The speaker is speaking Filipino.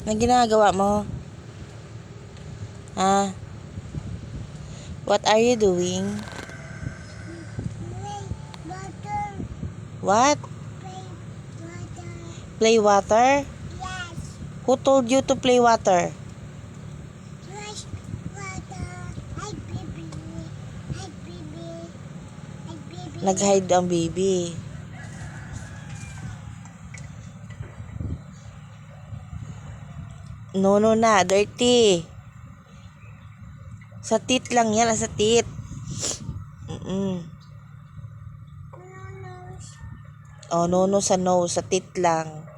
Anong ginagawa mo? Ha? What are you doing? What? Play water? Yes. Who told you to play water? Fresh water. Hi, baby. Hi, baby. Hi, baby. Nag-hide ang baby. No, na. Dirty. Sa tit lang yan. Sa tit. Nose. Oh, no, sa nose. Sa tit lang.